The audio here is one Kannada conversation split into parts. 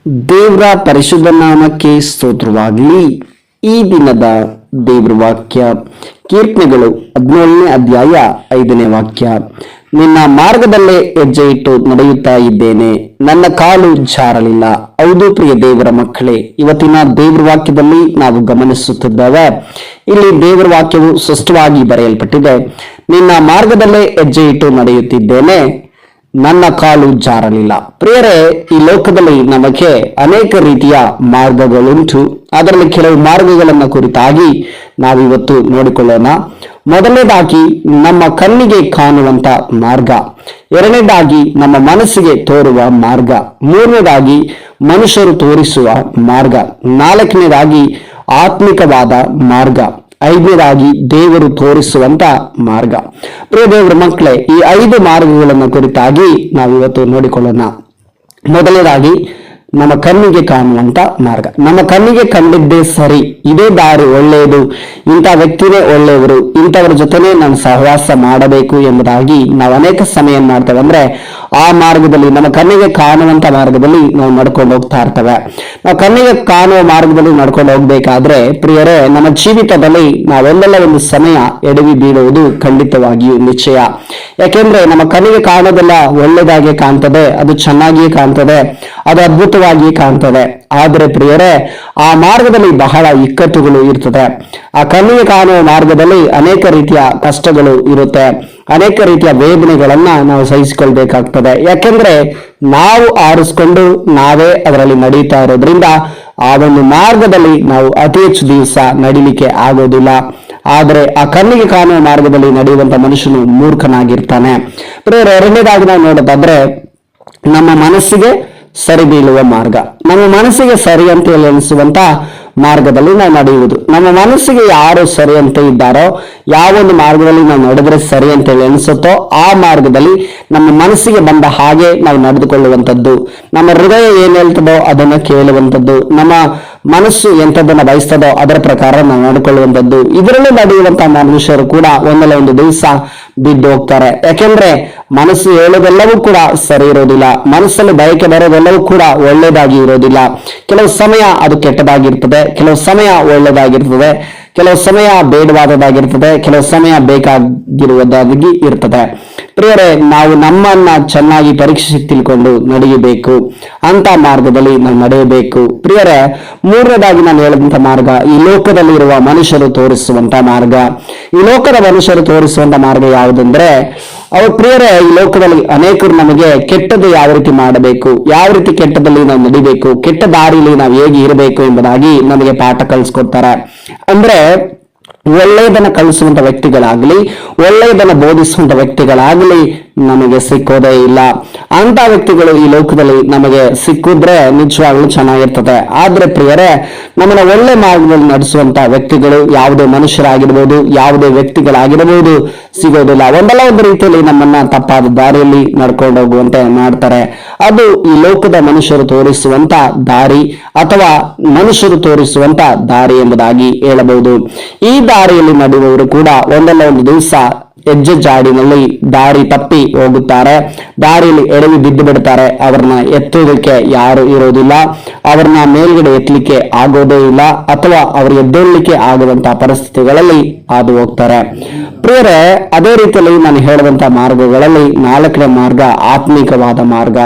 ದೇವರ ಪರಿಶುದ್ಧ ನಾಮಕ್ಕೆ ಸ್ತೋತ್ರವಾಗಲಿ. ಈ ದಿನದ ದೇವರ ವಾಕ್ಯ ಕೀರ್ತನೆಗಳು 17ನೇ ಅಧ್ಯಾಯ 5ನೇ ವಾಕ್ಯ. ನಿನ್ನ ಮಾರ್ಗದಲ್ಲೇ ಹೆಜ್ಜೆ ಇಟ್ಟು ನಡೆಯುತ್ತಾ ಇದ್ದೇನೆ, ನನ್ನ ಕಾಲು ಜಾರಲಿಲ್ಲ. ಹೌದು ಪ್ರಿಯ ದೇವರ ಮಕ್ಕಳೇ, ಇವತ್ತಿನ ದೇವರ ವಾಕ್ಯದಲ್ಲಿ ನಾವು ಗಮನಿಸುತ್ತಿದ್ದೇವೆ. ಇಲ್ಲಿ ದೇವರ ವಾಕ್ಯವು ಸ್ಪಷ್ಟವಾಗಿ ಬರೆಯಲ್ಪಟ್ಟಿದೆ. ನಿನ್ನ ಮಾರ್ಗದಲ್ಲೇ ಹೆಜ್ಜೆ ಇಟ್ಟು ನಡೆಯುತ್ತಿದ್ದೇನೆ, ನನ್ನ ಕಾಲು ಜಾರಲಿಲ್ಲ. ಪ್ರಿಯರೇ, ಈ ಲೋಕದಲ್ಲಿ ನಮಗೆ ಅನೇಕ ರೀತಿಯ ಮಾರ್ಗಗಳುಂಟು. ಅದರಲ್ಲಿ ಕೆಲವು ಮಾರ್ಗಗಳನ್ನು ಕುರಿತಾಗಿ ನಾವಿವತ್ತು ನೋಡಿಕೊಳ್ಳೋಣ. ಮೊದಲನೇದಾಗಿ ನಮ್ಮ ಕಣ್ಣಿಗೆ ಕಾಣುವಂತ ಮಾರ್ಗ, ಎರಡನೇದಾಗಿ ನಮ್ಮ ಮನಸ್ಸಿಗೆ ತೋರುವ ಮಾರ್ಗ, ಮೂರನೇದಾಗಿ ಮನುಷ್ಯರು ತೋರಿಸುವ ಮಾರ್ಗ, ನಾಲ್ಕನೇದಾಗಿ ಆತ್ಮಿಕವಾದ ಮಾರ್ಗ, ಐದನೇದಾಗಿ ದೇವರು ತೋರಿಸುವಂತ ಮಾರ್ಗ. ಪ್ರಿಯ ದೇವರ ಮಕ್ಕಳೇ, ಈ 5 ಮಾರ್ಗಗಳನ್ನು ಕುರಿತಾಗಿ ನಾವಿವತ್ತು ನೋಡಿಕೊಳ್ಳೋಣ. ಮೊದಲನೇದಾಗಿ ನಮ್ಮ ಕಣ್ಣಿಗೆ ಕಾಣುವಂತ ಮಾರ್ಗ. ನಮ್ಮ ಕಣ್ಣಿಗೆ ಕಂಡಿದ್ದೇ ಸರಿ, ಇದೇ ದಾರಿ ಒಳ್ಳೆಯದು, ಇಂಥ ವ್ಯಕ್ತಿನೇ ಒಳ್ಳೆಯವರು, ಇಂಥವ್ರ ಜೊತೆನೆ ನಾನು ಸಹವಾಸ ಮಾಡಬೇಕು ಎಂಬುದಾಗಿ ನಾವು ಅನೇಕ ಸಮಯ ಏನ್ ಮಾಡ್ತೇವೆ ಅಂದ್ರೆ ಆ ಮಾರ್ಗದಲ್ಲಿ, ನಮ್ಮ ಕಣ್ಣಿಗೆ ಕಾಣುವಂತ ಮಾರ್ಗದಲ್ಲಿ ನಾವು ನಡ್ಕೊಂಡು ಹೋಗ್ತಾ ಇರ್ತೇವೆ. ನಾವು ಕಣ್ಣಿಗೆ ಕಾಣುವ ಮಾರ್ಗದಲ್ಲಿ ನಡ್ಕೊಂಡು ಹೋಗ್ಬೇಕಾದ್ರೆ ಪ್ರಿಯರೇ, ನಮ್ಮ ಜೀವಿತದಲ್ಲಿ ನಾವೆಲ್ಲೆಲ್ಲ ಒಂದು ಸಮಯ ಎಡವಿ ಬೀಳುವುದು ಖಂಡಿತವಾಗಿಯೂ ನಿಶ್ಚಯ. ಯಾಕೆಂದ್ರೆ ನಮ್ಮ ಕಣ್ಣಿಗೆ ಕಾಣೋದೆಲ್ಲ ಒಳ್ಳೆದಾಗಿ ಕಾಣ್ತದೆ, ಅದು ಚೆನ್ನಾಗಿಯೇ ಕಾಣ್ತದೆ, ಅದು ಅದ್ಭುತವಾಗಿ ಕಾಣ್ತದೆ. ಆದ್ರೆ ಪ್ರಿಯರೇ, ಆ ಮಾರ್ಗದಲ್ಲಿ ಬಹಳ ಇಕ್ಕಟ್ಟುಗಳು ಇರ್ತದೆ. ಆ ಕಣ್ಣಿಗೆ ಕಾಣುವ ಮಾರ್ಗದಲ್ಲಿ ಅನೇಕ ರೀತಿಯ ಕಷ್ಟಗಳು ಇರುತ್ತೆ, ಅನೇಕ ರೀತಿಯ ವೇದನೆಗಳನ್ನ ನಾವು ಸಹಿಸಿಕೊಳ್ಬೇಕಾಗ್ತದೆ. ಯಾಕೆಂದ್ರೆ ನಾವು ಆರಿಸ್ಕೊಂಡು ನಾವೇ ಅದರಲ್ಲಿ ನಡೀತಾ ಇರೋದ್ರಿಂದ ಆ ಒಂದು ಮಾರ್ಗದಲ್ಲಿ ನಾವು ಅತಿ ಹೆಚ್ಚು ದಿವಸ ನಡಿಲಿಕ್ಕೆ ಆಗೋದಿಲ್ಲ. ಆದರೆ ಆ ಕಣ್ಣಿಗೆ ಕಾಣುವ ಮಾರ್ಗದಲ್ಲಿ ನಡೆಯುವಂತ ಮನುಷ್ಯನು ಮೂರ್ಖನಾಗಿರ್ತಾನೆ. ಪ್ರಿಯರೇ, ಎರಡನೇದಾಗಿ ನಾವು ನೋಡೋದಾದ್ರೆ ನಮ್ಮ ಮನಸ್ಸಿಗೆ ಸರಿ ಬೀಳುವ ಮಾರ್ಗ. ನಮ್ಮ ಮನಸ್ಸಿಗೆ ಸರಿ ಅಂತ ಹೇಳಿ ಅನಿಸುವಂತ ಮಾರ್ಗದಲ್ಲಿ ನಾವು ನಡೆಯುವುದು. ನಮ್ಮ ಮನಸ್ಸಿಗೆ ಯಾರು ಸರಿ ಅಂತ ಇದ್ದಾರೋ, ಯಾವೊಂದು ಮಾರ್ಗದಲ್ಲಿ ನಾವು ನಡೆದ್ರೆ ಸರಿ ಅಂತ ಹೇಳಿ ಅನಿಸುತ್ತೋ ಆ ಮಾರ್ಗದಲ್ಲಿ ನಮ್ಮ ಮನಸ್ಸಿಗೆ ಬಂದ ಹಾಗೆ ನಾವು ನಡೆದುಕೊಳ್ಳುವಂಥದ್ದು, ನಮ್ಮ ಹೃದಯ ಏನ್ ಹೇಳ್ತದೋ ಅದನ್ನ ಕೇಳುವಂಥದ್ದು, ನಮ್ಮ ಮನಸ್ಸು ಎಂಥದನ್ನ ಬಯಸ್ತದೋ ಅದರ ಪ್ರಕಾರ ನಾವು ನಡ್ಕೊಳ್ಳುವಂಥದ್ದು. ಇದರಲ್ಲಿ ನಡೆಯುವಂತಹ ಮನುಷ್ಯರು ಕೂಡ ಒಂದಲ್ಲ ಒಂದು ದಿವಸ ಬಿದ್ದು ಹೋಗ್ತಾರೆ. ಯಾಕೆಂದ್ರೆ ಮನಸ್ಸು ಹೇಳೋದೆಲ್ಲವೂ ಕೂಡ ಸರಿ ಇರೋದಿಲ್ಲ, ಮನಸ್ಸಲ್ಲಿ ಬಯಕೆ ಬರೋದೆಲ್ಲವೂ ಕೂಡ ಒಳ್ಳೆಯದಾಗಿ ಇರೋದಿಲ್ಲ. ಕೆಲವು ಸಮಯ ಅದು ಕೆಟ್ಟದಾಗಿರ್ತದೆ, ಕೆಲವು ಸಮಯ ಒಳ್ಳೆದಾಗಿರ್ತದೆ, ಕೆಲವು ಸಮಯ ಬೇಡವಾದದಾಗಿರ್ತದೆ, ಕೆಲವು ಸಮಯ ಬೇಕಾಗಿರುವುದಾಗಿ ಇರ್ತದೆ. ಪ್ರಿಯರೇ, ನಾವು ನಮ್ಮನ್ನ ಚೆನ್ನಾಗಿ ಪರೀಕ್ಷಿಸಿ ತಿಳ್ಕೊಂಡು ನಡೆಯಬೇಕು, ಅಂತ ಮಾರ್ಗದಲ್ಲಿ ನಾವು ನಡೆಯಬೇಕು. ಪ್ರಿಯರೇ, ಮೂರನೇದಾಗಿ ನಾನು ಹೇಳಿದಂತ ಮಾರ್ಗ ಈ ಲೋಕದಲ್ಲಿ ಇರುವ ಮನುಷ್ಯರು ತೋರಿಸುವಂತ ಮಾರ್ಗ. ಈ ಲೋಕದ ಮನುಷ್ಯರು ತೋರಿಸುವಂತ ಮಾರ್ಗ ಯಾವುದಂದ್ರೆ, ಅವ್ರ ಪ್ರಿಯರೇ, ಈ ಲೋಕದಲ್ಲಿ ಅನೇಕರು ನಮಗೆ ಕೆಟ್ಟದ್ದು ಯಾವ ರೀತಿ ಮಾಡಬೇಕು, ಯಾವ ರೀತಿ ಕೆಟ್ಟದಲ್ಲಿ ನಾವು ನಡಿಬೇಕು, ಕೆಟ್ಟ ದಾರಿಯಲ್ಲಿ ನಾವು ಹೇಗೆ ಇರಬೇಕು ಎಂಬುದಾಗಿ ನಮಗೆ ಪಾಠ ಕಲಿಸ್ಕೊಡ್ತಾರೆ. ಅಂದ್ರೆ ಒಳ್ಳೆಯದನ್ನ ಕಲಿಸುವಂತ ವ್ಯಕ್ತಿಗಳಾಗ್ಲಿ, ಒಳ್ಳೆಯದನ್ನ ಬೋಧಿಸುವಂತ ವ್ಯಕ್ತಿಗಳಾಗ್ಲಿ ನಮಗೆ ಸಿಕ್ಕೋದೇ ಇಲ್ಲ. ಅಂತ ವ್ಯಕ್ತಿಗಳು ಈ ಲೋಕದಲ್ಲಿ ನಮಗೆ ಸಿಕ್ಕಿದ್ರೆ ನಿಜವಾಗ್ಲೂ ಚೆನ್ನಾಗಿರ್ತದೆ. ಆದ್ರೆ ಪ್ರಿಯರೇ, ನಮ್ಮನ್ನ ಒಳ್ಳೆ ಮಾರ್ಗದಲ್ಲಿ ನಡೆಸುವಂತ ವ್ಯಕ್ತಿಗಳು ಯಾವುದೇ ಮನುಷ್ಯರಾಗಿರ್ಬೋದು, ಯಾವುದೇ ವ್ಯಕ್ತಿಗಳಾಗಿರ್ಬೋದು ಸಿಗೋದಿಲ್ಲ. ಒಂದಲ್ಲ ಒಂದು ರೀತಿಯಲ್ಲಿ ನಮ್ಮನ್ನ ತಪ್ಪಾದ ದಾರಿಯಲ್ಲಿ ನಡ್ಕೊಂಡು ಹೋಗುವಂತೆ ಮಾಡ್ತಾರೆ. ಅದು ಈ ಲೋಕದ ಮನುಷ್ಯರು ತೋರಿಸುವಂತ ದಾರಿ ಅಥವಾ ಮನುಷ್ಯರು ತೋರಿಸುವಂತ ದಾರಿ ಎಂಬುದಾಗಿ ಹೇಳಬಹುದು. ಈ ದಾರಿಯಲ್ಲಿ ನಡೆಯುವವರು ಕೂಡ ಒಂದಲ್ಲ ಒಂದು ದಿವಸ ಹೆಜ್ಜೆ ಜಾಡಿನಲ್ಲಿ ದಾರಿ ತಪ್ಪಿ ಹೋಗುತ್ತಾರೆ, ದಾರಿಯಲ್ಲಿ ಎಡವಿ ಬಿದ್ದು ಬಿಡ್ತಾರೆ. ಅವ್ರನ್ನ ಎತ್ತೋದಕ್ಕೆ ಯಾರು ಇರೋದಿಲ್ಲ, ಅವ್ರನ್ನ ಮೇಲ್ಗಡೆ ಎತ್ತಲಿಕ್ಕೆ ಆಗೋದೇ ಇಲ್ಲ, ಅಥವಾ ಅವ್ರು ಎದ್ದೇಳಲಿಕ್ಕೆ ಆಗುವಂತಹ ಪರಿಸ್ಥಿತಿಗಳಲ್ಲಿ ಹಾದು ಹೋಗ್ತಾರೆ. ಪ್ರಿಯರೇ, ಅದೇ ರೀತಿಯಲ್ಲಿ ನಾನು ಹೇಳಿದಂತ ಮಾರ್ಗಗಳಲ್ಲಿ 4ನೇ ಮಾರ್ಗ ಆತ್ಮಿಕವಾದ ಮಾರ್ಗ.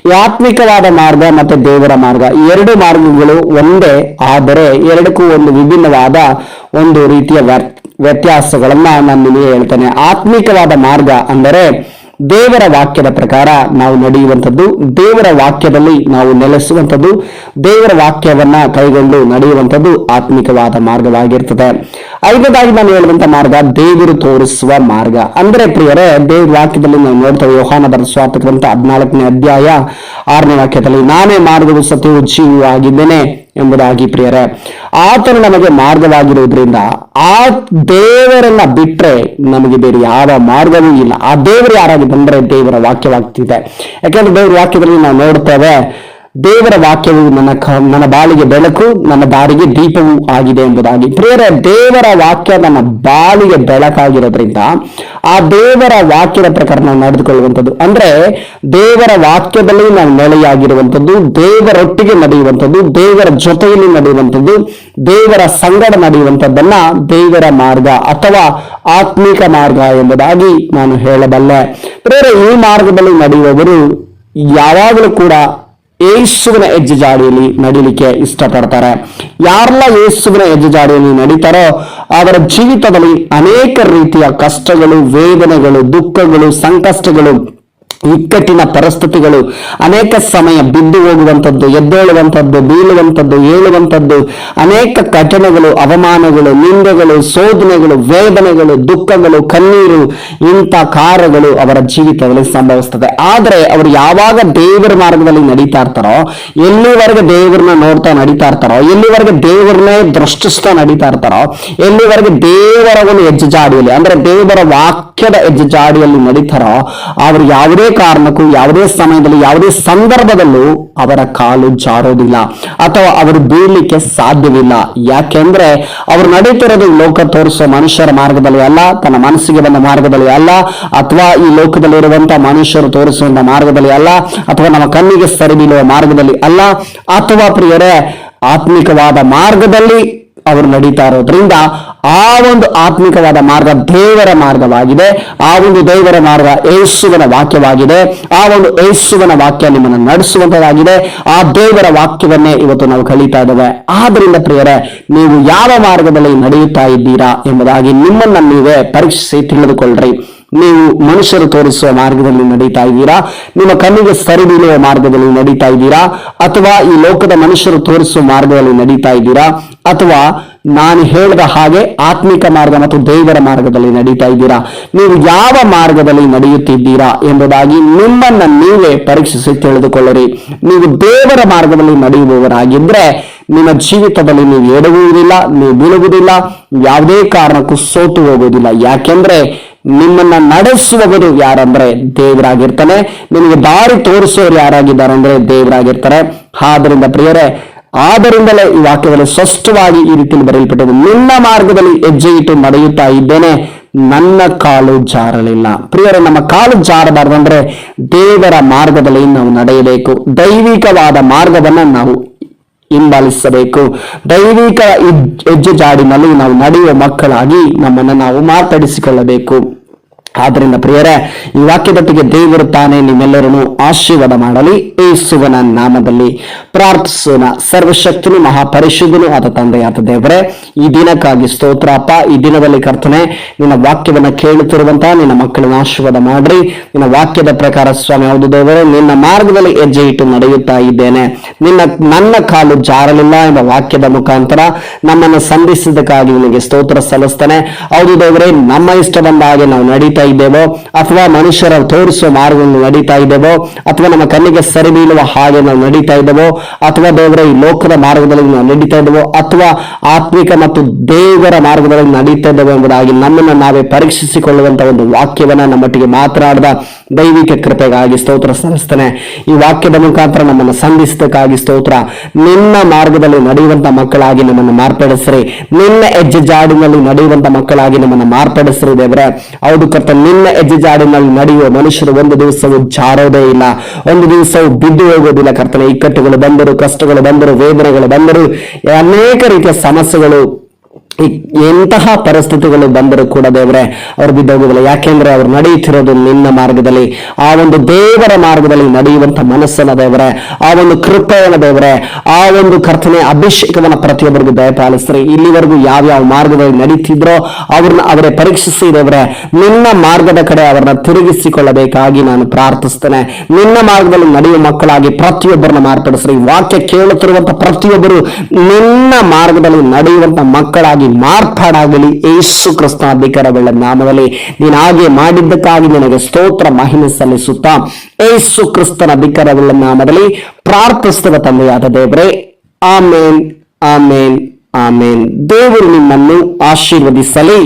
ಈ ಆತ್ಮಿಕವಾದ ಮಾರ್ಗ ಮತ್ತೆ ದೇವರ ಮಾರ್ಗ, ಈ 2 ಮಾರ್ಗಗಳು ಒಂದೇ, ಆದರೆ ಎರಡಕ್ಕೂ ಒಂದು ವಿಭಿನ್ನವಾದ ಒಂದು ರೀತಿಯ ವ್ಯತ್ಯಾಸಗಳನ್ನ ನಾನು ನಿಮಗೆ ಹೇಳ್ತೇನೆ. ಆತ್ಮಿಕವಾದ ಮಾರ್ಗ ಅಂದರೆ ದೇವರ ವಾಕ್ಯದ ಪ್ರಕಾರ ನಾವು ನಡೆಯುವಂಥದ್ದು, ದೇವರ ವಾಕ್ಯದಲ್ಲಿ ನಾವು ನೆಲೆಸುವಂಥದ್ದು, ದೇವರ ವಾಕ್ಯವನ್ನ ಕೈಗೊಂಡು ನಡೆಯುವಂಥದ್ದು ಆತ್ಮಿಕವಾದ ಮಾರ್ಗವಾಗಿರ್ತದೆ. 5ನೇದಾಗಿ ನಾನು ಹೇಳುವಂತ ಮಾರ್ಗ ದೇವರು ತೋರಿಸುವ ಮಾರ್ಗ. ಅಂದ್ರೆ ಪ್ರಿಯರೇ, ದೇವರ ವಾಕ್ಯದಲ್ಲಿ ನಾವು ನೋಡ್ತೇವೆ. ಯೋಹಾನ ಬರೆದ ಸುವಾರ್ತೆ ಗ್ರಂಥ 14ನೇ ಅಧ್ಯಾಯ 6ನೇ ವಾಕ್ಯದಲ್ಲಿ, ನಾನೇ ಮಾರ್ಗವು ಸತ್ಯವೂ ಜೀವವೂ ಆಗಿದ್ದೇನೆ ಎಂಬುದಾಗಿ. ಪ್ರಿಯರೇ, ಆತನು ನಮಗೆ ಮಾರ್ಗವಾಗಿರುವುದರಿಂದ ಆ ದೇವರನ್ನ ಬಿಟ್ರೆ ನಮಗೆ ಬೇರೆ ಯಾವ ಮಾರ್ಗವೂ ಇಲ್ಲ. ಆ ದೇವರು ಯಾರಾಗಿ ಬಂದ್ರೆ ದೇವರ ವಾಕ್ಯವಾಗ್ತಿದೆ. ಯಾಕೆಂದ್ರೆ ದೇವರ ವಾಕ್ಯದಲ್ಲಿ ನಾವು ನೋಡ್ತೇವೆ, ದೇವರ ವಾಕ್ಯವು ನನ್ನ ಬಾಳಿಗೆ ಬೆಳಕು, ನನ್ನ ದಾರಿಗೆ ದೀಪವೂ ಆಗಿದೆ ಎಂಬುದಾಗಿ. ಪ್ರಿಯರೇ, ದೇವರ ವಾಕ್ಯ ನಮ್ಮ ಬಾಳಿಗೆ ಬೆಳಕಾಗಿರೋದ್ರಿಂದ ಆ ದೇವರ ವಾಕ್ಯದ ಪ್ರಕಾರ ನಾವು ನಡೆದುಕೊಳ್ಳುವಂಥದ್ದು, ಅಂದ್ರೆ ದೇವರ ವಾಕ್ಯದಲ್ಲಿ ನಾವು ನೆಲೆಯಾಗಿರುವಂಥದ್ದು, ದೇವರೊಟ್ಟಿಗೆ ನಡೆಯುವಂಥದ್ದು, ದೇವರ ಜೊತೆಯಲ್ಲಿ ನಡೆಯುವಂಥದ್ದು, ದೇವರ ಸಂಗಡ ನಡೆಯುವಂಥದ್ದನ್ನ ದೇವರ ಮಾರ್ಗ ಅಥವಾ ಆತ್ಮಿಕ ಮಾರ್ಗ ಎಂಬುದಾಗಿ ನಾನು ಹೇಳಬಲ್ಲೆ. ಪ್ರಿಯರೇ, ಈ ಮಾರ್ಗದಲ್ಲಿ ನಡೆಯುವವರು ಯಾವಾಗಲೂ ಕೂಡ ಯೇಸುವಿನ ಹೆಜ್ಜೆ ಜಾಡಿಯಲ್ಲಿ ನಡೀಲಿಕ್ಕೆ ಇಷ್ಟಪಡ್ತಾರೆ. ಯಾರೆಲ್ಲ ಯೇಸುವಿನ ಹೆಜ್ಜೆ ಜಾಡಿಯಲ್ಲಿ ನಡೀತಾರೋ ಅವರ ಜೀವಿತದಲ್ಲಿ ಅನೇಕ ರೀತಿಯ ಕಷ್ಟಗಳು, ವೇದನೆಗಳು, ದುಃಖಗಳು, ಸಂಕಷ್ಟಗಳು, ಇಕ್ಕಟ್ಟಿನ ಪರಿಸ್ಥಿತಿಗಳು, ಅನೇಕ ಸಮಯ ಬಿದ್ದು ಹೋಗುವಂಥದ್ದು, ಎದ್ದೇಳುವಂಥದ್ದು, ಬೀಳುವಂಥದ್ದು, ಏಳುವಂಥದ್ದು, ಅನೇಕ ಘಟನೆಗಳು, ಅವಮಾನಗಳು, ನಿಂದೆಗಳು, ಶೋಧನೆಗಳು, ವೇದನೆಗಳು, ದುಃಖಗಳು, ಕಣ್ಣೀರು, ಇಂಥ ಕಾರ್ಯಗಳು ಅವರ ಜೀವಿತದಲ್ಲಿ ಸಂಭವಿಸ್ತದೆ. ಆದರೆ ಅವರು ಯಾವಾಗ ದೇವರ ಮಾರ್ಗದಲ್ಲಿ ನಡೀತಾ ಇರ್ತಾರೋ, ಎಲ್ಲಿವರೆಗೆ ದೇವರನ್ನ ನೋಡ್ತಾ ನಡೀತಾ ಇರ್ತಾರೋ, ಎಲ್ಲಿವರೆಗೆ ದೇವರನ್ನೇ ದೃಷ್ಟಿಸ್ತಾ ನಡೀತಾ ಇರ್ತಾರೋ, ಎಲ್ಲಿವರೆಗೆ ದೇವರ ಒಂದು ಹೆಜ್ಜೆ ಜಾಡಿಯಲ್ಲಿ ಅಂದ್ರೆ ದೇವರ ವಾಕ್ಯದ ಹೆಜ್ಜೆ ಜಾಡಿಯಲ್ಲಿ ನಡೀತಾರೋ, ಅವರು ಯಾವುದೇ ಕಾರಣಕ್ಕೂ, ಯಾವುದೇ ಸಮಯದಲ್ಲಿ, ಯಾವುದೇ ಸಂದರ್ಭದಲ್ಲೂ ಅವರ ಕಾಲು ಜಾರೋದಿಲ್ಲ ಅಥವಾ ಅವರು ಬೀಳಲಿಕ್ಕೆ ಸಾಧ್ಯವಿಲ್ಲ. ಯಾಕೆಂದ್ರೆ ಅವರು ನಡೀತಿರೋದು ಲೋಕ ತೋರಿಸುವ ಮನುಷ್ಯರ ಮಾರ್ಗದಲ್ಲಿ ಅಲ್ಲ, ತನ್ನ ಮನಸ್ಸಿಗೆ ಬಂದ ಮಾರ್ಗದಲ್ಲಿ ಅಲ್ಲ, ಅಥವಾ ಈ ಲೋಕದಲ್ಲಿರುವಂತಹ ಮನುಷ್ಯರು ತೋರಿಸುವಂತ ಮಾರ್ಗದಲ್ಲಿ ಅಲ್ಲ, ಅಥವಾ ನಮ್ಮ ಕಣ್ಣಿಗೆ ಸರಿ ಬೀಳುವ ಮಾರ್ಗದಲ್ಲಿ ಅಲ್ಲ, ಅಥವಾ ಪ್ರಿಯರೇ ಆತ್ಮಿಕವಾದ ಮಾರ್ಗದಲ್ಲಿ ಅವರು ನಡೀತಾ ಇರೋದ್ರಿಂದ ಆ ಒಂದು ಆತ್ಮಿಕವಾದ ಮಾರ್ಗ ದೇವರ ಮಾರ್ಗವಾಗಿದೆ. ಆ ಒಂದು ದೇವರ ಮಾರ್ಗ ಯೇಸುವಿನ ವಾಕ್ಯವಾಗಿದೆ. ಆ ಒಂದು ಯೇಸುವಿನ ವಾಕ್ಯ ನಿಮ್ಮನ್ನು ನಡೆಸುವಂತದಾಗಿದೆ. ಆ ದೇವರ ವಾಕ್ಯವನ್ನೇ ಇವತ್ತು ನಾವು ಕಲಿತಾ ಇದ್ದೇವೆ. ಆದ್ರಿಂದ ಪ್ರಿಯರೇ, ನೀವು ಯಾವ ಮಾರ್ಗದಲ್ಲಿ ನಡೆಯುತ್ತಾ ಇದ್ದೀರಾ ಎಂಬುದಾಗಿ ನಿಮ್ಮನ್ನ ನೀವೇ ಪರೀಕ್ಷಿಸಿ ತಿಳಿದುಕೊಳ್ಳ್ರಿ. ನೀವು ಮನುಷ್ಯರು ತೋರಿಸುವ ಮಾರ್ಗದಲ್ಲಿ ನಡೀತಾ ಇದ್ದೀರಾ, ನಿಮ್ಮ ಕಣ್ಣಿಗೆ ಸರಿ ಬೀಳುವ ಮಾರ್ಗದಲ್ಲಿ ನಡೀತಾ ಇದ್ದೀರಾ, ಅಥವಾ ಈ ಲೋಕದ ಮನುಷ್ಯರು ತೋರಿಸುವ ಮಾರ್ಗದಲ್ಲಿ ನಡೀತಾ ಇದ್ದೀರಾ, ಅಥವಾ ನಾನು ಹೇಳಿದ ಹಾಗೆ ಆತ್ಮಿಕ ಮಾರ್ಗ ಮತ್ತು ದೇವರ ಮಾರ್ಗದಲ್ಲಿ ನಡೀತಾ ಇದ್ದೀರಾ? ನೀವು ಯಾವ ಮಾರ್ಗದಲ್ಲಿ ನಡೆಯುತ್ತಿದ್ದೀರಾ ಎಂಬುದಾಗಿ ನಿಮ್ಮನ್ನ ನೀವೇ ಪರೀಕ್ಷಿಸಿ ತಿಳಿದುಕೊಳ್ಳಿರಿ. ನೀವು ದೇವರ ಮಾರ್ಗದಲ್ಲಿ ನಡೆಯುವವರಾಗಿದ್ರೆ ನಿಮ್ಮ ಜೀವಿತದಲ್ಲಿ ನೀವು ಎಡಗುವುದಿಲ್ಲ, ನೀವು ಬೀಳುವುದಿಲ್ಲ, ಯಾವುದೇ ಕಾರಣಕ್ಕೂ ಸೋತು ಹೋಗುವುದಿಲ್ಲ. ಯಾಕೆಂದ್ರೆ ನಿಮ್ಮನ್ನ ನಡೆಸುವವರು ಯಾರಂದ್ರೆ ದೇವರಾಗಿರ್ತಾನೆ. ನಿಮಗೆ ದಾರಿ ತೋರಿಸುವವರು ಯಾರಾಗಿದ್ದಾರೆ ಅಂದ್ರೆ ದೇವರಾಗಿರ್ತಾರೆ. ಆದ್ರಿಂದ ಪ್ರಿಯರೇ, ಆದ್ದರಿಂದಲೇ ಈ ವಾಕ್ಯದಲ್ಲಿ ಸ್ಪಷ್ಟವಾಗಿ ಈ ರೀತಿಯಲ್ಲಿ ಬರೆಯಲ್ಪಟ್ಟது, ನಿನ್ನ ಮಾರ್ಗದಲ್ಲಿ ಹೆಜ್ಜೆ ಇಟ್ಟು ನಡೆಯುತ್ತಾ ಇದ್ದೇನೆ, ನನ್ನ ಕಾಲು ಜಾರಲಿಲ್ಲ. ಪ್ರಿಯರೇ, ನಮ್ಮ ಕಾಲು ಜಾರಬಾರ್ದಂದ್ರೆ ದೇವರ ಮಾರ್ಗದಲ್ಲಿ ನಾವು ನಡೆಯಬೇಕು. ದೈವಿಕವಾದ ಮಾರ್ಗವನ್ನ ನಾವು ಹಿಂಬಾಲಿಸಬೇಕು. ದೈವಿಕ ಹೆಜ್ಜೆ ಜಾಡಿನಲ್ಲಿ ನಾವು ನಡೆಯುವ ಮಕ್ಕಳಾಗಿ ನಮ್ಮನ್ನು ನಾವು ಮಾರ್ಪಡಿಸಿಕೊಳ್ಳಬೇಕು. ಆದ್ರಿಂದ ಪ್ರಿಯರೇ, ಈ ವಾಕ್ಯದೊಟ್ಟಿಗೆ ದೇವರು ತಾನೇ ನಿಮ್ಮೆಲ್ಲರನ್ನು ಆಶೀರ್ವಾದ ಮಾಡಲಿ. ಯೇಸುವಿನ ನಾಮದಲ್ಲಿ ಪ್ರಾರ್ಥಿಸೋಣ. ಸರ್ವಶಕ್ತನು ಮಹಾಪರಿಶುದ್ಧನು ಆದ ತಂದೆಯಾದ ದೇವರೇ, ಈ ದಿನಕ್ಕಾಗಿ ಸ್ತೋತ್ರ ಅಪ್ಪ. ಈ ದಿನದಲ್ಲಿ ಕರ್ತನೆ, ನಿನ್ನ ವಾಕ್ಯವನ್ನ ಕೇಳುತ್ತಿರುವಂತಹ ನಿನ್ನ ಮಕ್ಕಳನ್ನು ಆಶೀರ್ವಾದ ಮಾಡ್ರಿ. ನಿನ್ನ ವಾಕ್ಯದ ಪ್ರಕಾರ ಸ್ವಾಮಿ, ಹೌದು ದೇವರೇ, ನಿನ್ನ ಮಾರ್ಗದಲ್ಲಿ ಹೆಜ್ಜೆ ಇಟ್ಟು ನಡೆಯುತ್ತಾ ಇದ್ದೇನೆ, ನನ್ನ ಕಾಲು ಜಾರಲಿಲ್ಲ ಎಂಬ ವಾಕ್ಯದ ಮುಖಾಂತರ ನಮ್ಮನ್ನು ಸಂಧಿಸಿದ್ದಕ್ಕಾಗಿ ನಿನಗೆ ಸ್ತೋತ್ರ ಸಲ್ಲಿಸ್ತೇನೆ. ಹೌದು ದೇವರೇ, ನಮ್ಮ ಇಷ್ಟ ಬಂದ ಹಾಗೆ ನಾವು ನಡೀತಾ ಇದ್ದೇವೋ, ಅಥವಾ ಮನುಷ್ಯರ ತೋರಿಸುವ ಮಾರ್ಗವನ್ನು ನಡೀತಾ ಇದ್ದೇವೋ, ಅಥವಾ ನಮ್ಮ ಕಣ್ಣಿಗೆ ಸರಿ ಬೀಳುವ ಹಾಗೆ ನಾವು ನಡೀತಾ ಇದ್ದೇವೋ, ಅಥವಾ ದೇವರ ಈ ಲೋಕದ ಮಾರ್ಗದಲ್ಲಿ ನಾವು ನಡೀತಾ ಇದ್ದೇವೋ, ಅಥವಾ ಆತ್ಮಿಕ ಮತ್ತು ದೇವರ ಮಾರ್ಗದಲ್ಲಿ ನಡೀತಾ ಇದ್ದೇವೆ ಎಂಬುದಾಗಿ ನಮ್ಮನ್ನು ನಾವೇ ಪರೀಕ್ಷಿಸಿಕೊಳ್ಳುವಂತಹ ಒಂದು ವಾಕ್ಯವನ್ನ ನಮ್ಮೊಟ್ಟಿಗೆ ಮಾತನಾಡಿದ ದೈವಿಕ ಕೃಪೆಗಾಗಿ ಸ್ತೋತ್ರ ಸಲ್ಲಿಸ್ತೇನೆ. ಈ ವಾಕ್ಯದ ಮುಖಾಂತರ ನಮ್ಮನ್ನು ಸಂಧಿಸಿದಕ್ಕಾಗಿ ಸ್ತೋತ್ರ. ನಿನ್ನ ಮಾರ್ಗದಲ್ಲಿ ನಡೆಯುವಂತ ಮಕ್ಕಳಾಗಿ ನಮ್ಮನ್ನು ಮಾರ್ಪಡಿಸ್ರಿ. ನಿನ್ನ ಹೆಜ್ಜೆ ಜಾಡಿನಲ್ಲಿ ನಡೆಯುವಂತ ಮಕ್ಕಳಾಗಿ ನಮ್ಮನ್ನು ಮಾರ್ಪಡಿಸ್ರಿ ದೇವರೇ. ಹೌದು ಕರ್ತ, ನಿನ್ನ ಹೆಜ್ಜೆ ಜಾಡಿನಲ್ಲಿ ನಡೆಯುವ ಮನುಷ್ಯರು ಒಂದು ದಿವಸವೂ ಜಾರೋದೇ ಇಲ್ಲ, ಒಂದು ದಿವಸವೂ ಬಿದ್ದು ಹೋಗೋದಿಲ್ಲ ಕರ್ತನೆ. ಇಕ್ಕಟ್ಟುಗಳು ಬಂದರು, ಕಷ್ಟಗಳು ಬಂದರು, ವೇದನೆಗಳು ಬಂದರು, ಅನೇಕ ರೀತಿಯ ಸಮಸ್ಯೆಗಳು, ಎಂತಹ ಪರಿಸ್ಥಿತಿಗಳು ಬಂದರೂ ಕೂಡ ದೇವರೇ ಅವರು ಬಿದ್ದೋಗುವುದಿಲ್ಲ. ಯಾಕೆಂದ್ರೆ ಅವರು ನಡೆಯುತ್ತಿರೋದು ನಿನ್ನ ಮಾರ್ಗದಲ್ಲಿ, ಆ ಒಂದು ದೇವರ ಮಾರ್ಗದಲ್ಲಿ ನಡೆಯುವಂತ ಮನಸ್ಸನ್ನ ದೇವರೇ, ಆ ಒಂದು ಕೃಪೆಯನ್ನ ದೇವರೇ, ಆ ಒಂದು ಕರ್ತನೆ ಅಭಿಷೇಕವನ್ನ ಪ್ರತಿಯೊಬ್ಬರಿಗೂ ದಯಪಾಲಿಸ್ರಿ. ಇಲ್ಲಿವರೆಗೂ ಯಾವ್ಯಾವ ಮಾರ್ಗದಲ್ಲಿ ನಡೀತಿದ್ರೋ ಅವರೇ ಪರೀಕ್ಷಿಸಿ ದೇವರೇ, ನಿನ್ನ ಮಾರ್ಗದ ಕಡೆ ಅವರನ್ನ ತಿರುಗಿಸಿಕೊಳ್ಳಬೇಕಾಗಿ ನಾನು ಪ್ರಾರ್ಥಿಸ್ತೇನೆ. ನಿನ್ನ ಮಾರ್ಗದಲ್ಲಿ ನಡೆಯುವ ಮಕ್ಕಳಾಗಿ ಪ್ರತಿಯೊಬ್ಬರನ್ನ ಮಾರ್ಪಡಿಸ್ರಿ. ವಾಕ್ಯ ಕೇಳುತ್ತಿರುವಂತ ಪ್ರತಿಯೊಬ್ಬರು ನಿನ್ನ ಮಾರ್ಗದಲ್ಲಿ ನಡೆಯುವಂತ ಮಕ್ಕಳಾಗಿ ಮಾರ್ಪಾಡಾಗಲಿ. ಯೇಸು ಕ್ರಿಸ್ತನ ಅಧಿಕಾರವುಳ್ಳ ನಾಮದಲ್ಲಿ ನೀನು ಹಾಗೆ ಮಾಡಿದ್ದಕ್ಕಾಗಿ ನಿನಗೆ ಸ್ತೋತ್ರ ಮಹಿಮೆ ಸಲ್ಲಿಸುತ್ತಾ ಯೇಸು ಕ್ರಿಸ್ತನ ಅಧಿಕಾರವುಳ್ಳ ನಾಮದಲ್ಲಿ ಪ್ರಾರ್ಥಿಸುವ ತಂದೆಯಾದ ದೇವರೇ, ಆಮೇನ್, ಆಮೇನ್, ಆಮೇನ್. ದೇವರು ನಿಮ್ಮನ್ನು ಆಶೀರ್ವದಿಸಲಿ.